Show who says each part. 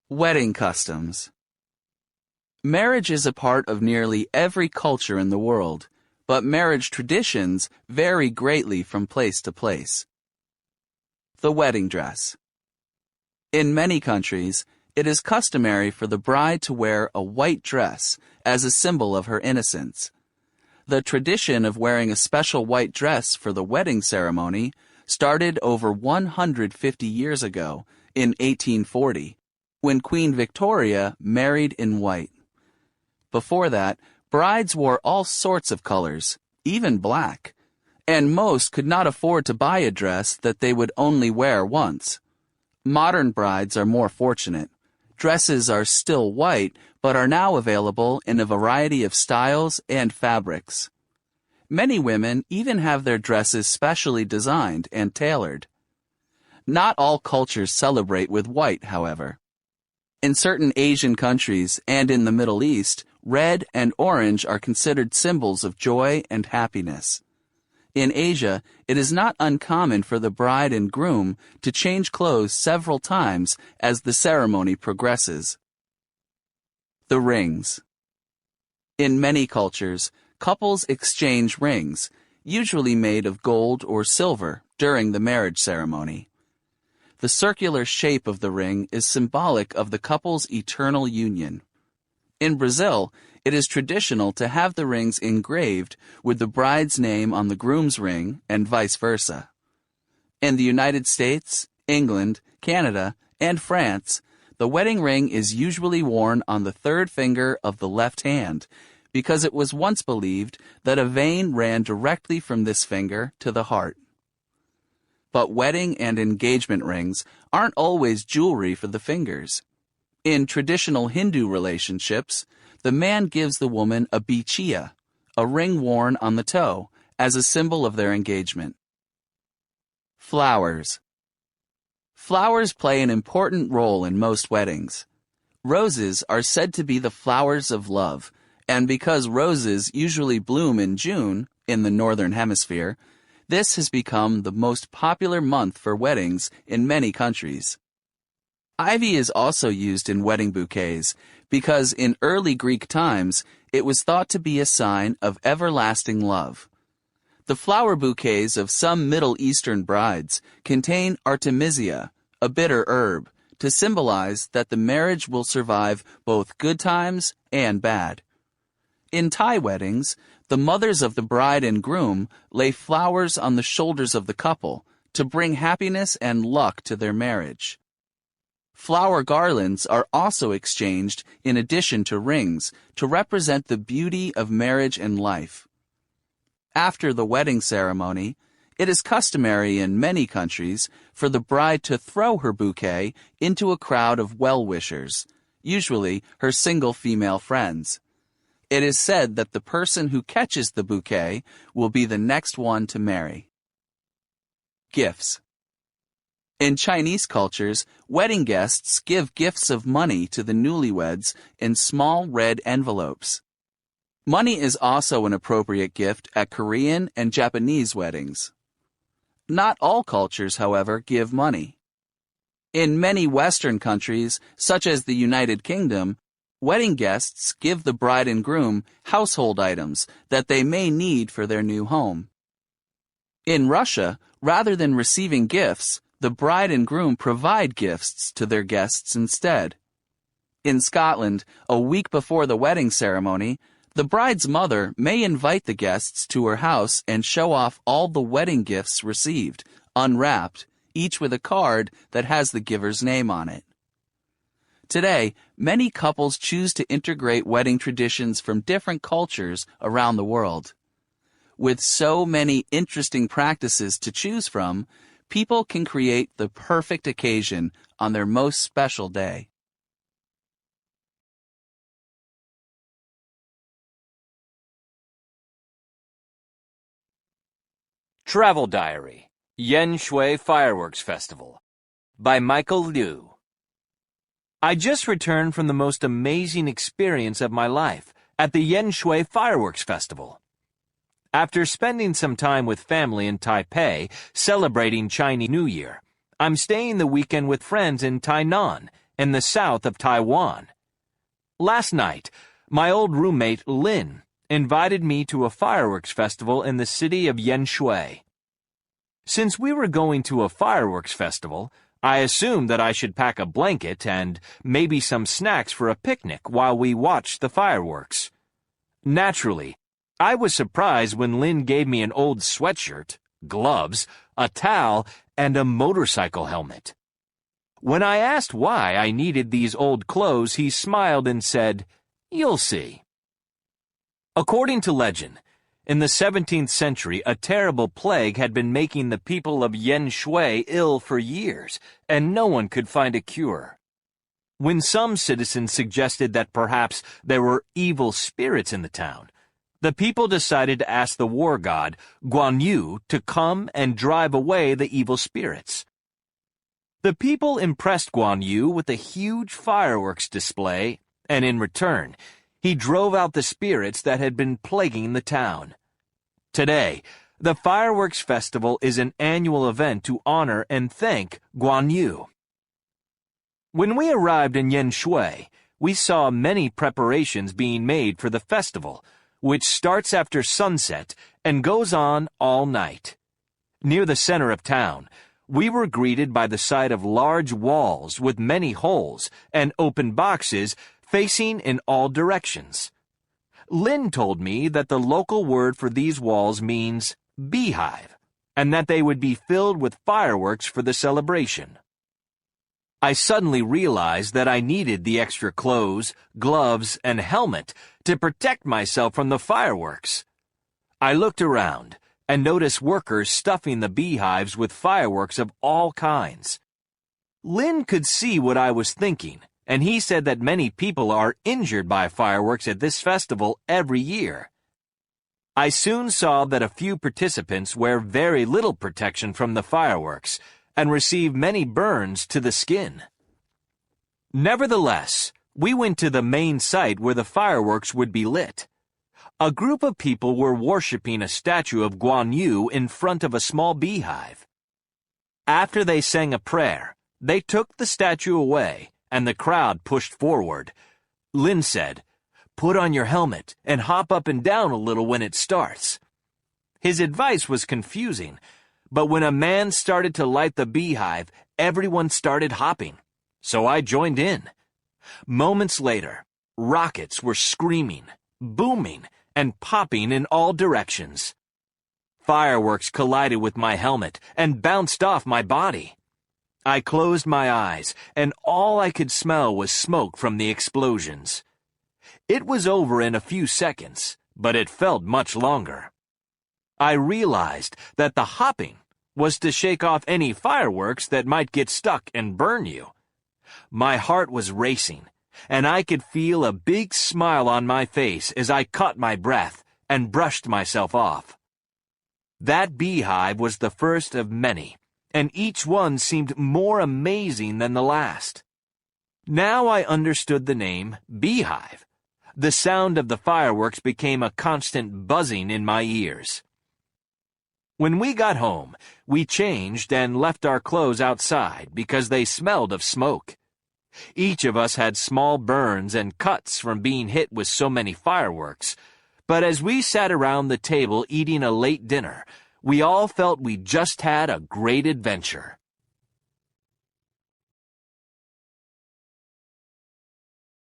Speaker 1: Wedding customs. Marriage is a part of nearly every culture in the world, but marriage traditions vary greatly from place to place. The wedding dress. In many countries, it is customary for the bride to wear a white dress as a symbol of her innocence. The tradition of wearing a special white dress for the wedding ceremony started over 150 years ago in 1840, when Queen Victoria married in white. Before that, brides wore all sorts of colors, even black, and most could not afford to buy a dress that they would only wear once. Modern brides are more fortunate. Dresses are still white, but are now available in a variety of styles and fabrics. Many women even have their dresses specially designed and tailored. Not all cultures celebrate with white, however. In certain Asian countries and in the Middle East, red and orange are considered symbols of joy and happiness. In Asia, it is not uncommon for the bride and groom to change clothes several times as the ceremony progresses. The rings. In many cultures, couples exchange rings, usually made of gold or silver, during the marriage ceremony. The circular shape of the ring is symbolic of the couple's eternal union. In Brazil, it is traditional to have the rings engraved with the bride's name on the groom's ring and vice versa. In the United States, England, Canada, and France, the wedding ring is usually worn on the third finger of the left hand because it was once believed that a vein ran directly from this finger to the heart. But wedding and engagement rings aren't always jewelry for the fingers. In traditional Hindu relationships, the man gives the woman a bichia, a ring worn on the toe, as a symbol of their engagement. Flowers. Flowers play an important role in most weddings. Roses are said to be the flowers of love, and because roses usually bloom in June, in the Northern Hemisphere, this has become the most popular month for weddings in many countries. Ivy is also used in wedding bouquets because in early Greek times it was thought to be a sign of everlasting love. The flower bouquets of some Middle Eastern brides contain artemisia, a bitter herb, to symbolize that the marriage will survive both good times and bad. In Thai weddings, the mothers of the bride and groom lay flowers on the shoulders of the couple to bring happiness and luck to their marriage. Flower garlands are also exchanged in addition to rings to represent the beauty of marriage and life. After the wedding ceremony, it is customary in many countries for the bride to throw her bouquet into a crowd of well-wishers, usually her single female friends. It is said that the person who catches the bouquet will be the next one to marry. Gifts. In Chinese cultures, wedding guests give gifts of money to the newlyweds in small red envelopes. Money is also an appropriate gift at Korean and Japanese weddings. Not all cultures, however, give money. In many Western countries, such as the United Kingdom, wedding guests give the bride and groom household items that they may need for their new home. In Russia, rather than receiving gifts, the bride and groom provide gifts to their guests instead. In Scotland, a week before the wedding ceremony, the bride's mother may invite the guests to her house and show off all the wedding gifts received, unwrapped, each with a card that has the giver's name on it. Today, many couples choose to integrate wedding traditions from different cultures around the world. With so many interesting practices to choose from, people can create the perfect occasion on their most special day.
Speaker 2: Travel Diary, Yen Shui Fireworks Festival, by Michael Liu. I just returned from the most amazing experience of my life at the Yen Shui Fireworks Festival. After spending some time with family in Taipei celebrating Chinese New Year, I'm staying the weekend with friends in Tainan in the south of Taiwan. Last night, my old roommate Lin invited me to a fireworks festival in the city of Yanshui. Since we were going to a fireworks festival, I assumed that I should pack a blanket and maybe some snacks for a picnic while we watched the fireworks. Naturally, I was surprised when Lin gave me an old sweatshirt, gloves, a towel, and a motorcycle helmet. When I asked why I needed these old clothes, he smiled and said, "You'll see." According to legend, in the 17th century, a terrible plague had been making the people of Yanshui ill for years, and no one could find a cure. When some citizens suggested that perhaps there were evil spirits in the town, the people decided to ask the war god, Guan Yu, to come and drive away the evil spirits. The people impressed Guan Yu with a huge fireworks display, and in return, he drove out the spirits that had been plaguing the town. Today, the fireworks festival is an annual event to honor and thank Guan Yu. When we arrived in Yanshui, we saw many preparations being made for the festival, which starts after sunset and goes on all night. Near the center of town, we were greeted by the sight of large walls with many holes and open boxes facing in all directions. Lin told me that the local word for these walls means beehive, and that they would be filled with fireworks for the celebration. I suddenly realized that I needed the extra clothes, gloves, and helmet to protect myself from the fireworks. I looked around and noticed workers stuffing the beehives with fireworks of all kinds. Lin could see what I was thinking, and he said that many people are injured by fireworks at this festival every year. I soon saw that a few participants wear very little protection from the fireworks and receive many burns to the skin. Nevertheless, we went to the main site where the fireworks would be lit. A group of people were worshipping a statue of Guan Yu in front of a small beehive. After they sang a prayer, they took the statue away, and the crowd pushed forward. Lin said, "Put on your helmet and hop up and down a little when it starts." His advice was confusing, but when a man started to light the beehive, everyone started hopping, so I joined in. Moments later, rockets were screaming, booming, and popping in all directions. Fireworks collided with my helmet and bounced off my body. I closed my eyes, and all I could smell was smoke from the explosions. It was over in a few seconds, but it felt much longer. I realized that the hopping was to shake off any fireworks that might get stuck and burn you. My heart was racing, and I could feel a big smile on my face as I caught my breath and brushed myself off. That beehive was the first of many, and each one seemed more amazing than the last. Now I understood the name beehive. The sound of the fireworks became a constant buzzing in my ears. When we got home, we changed and left our clothes outside because they smelled of smoke. Each of us had small burns and cuts from being hit with so many fireworks, but as we sat around the table eating a late dinner, we all felt we just had a great adventure.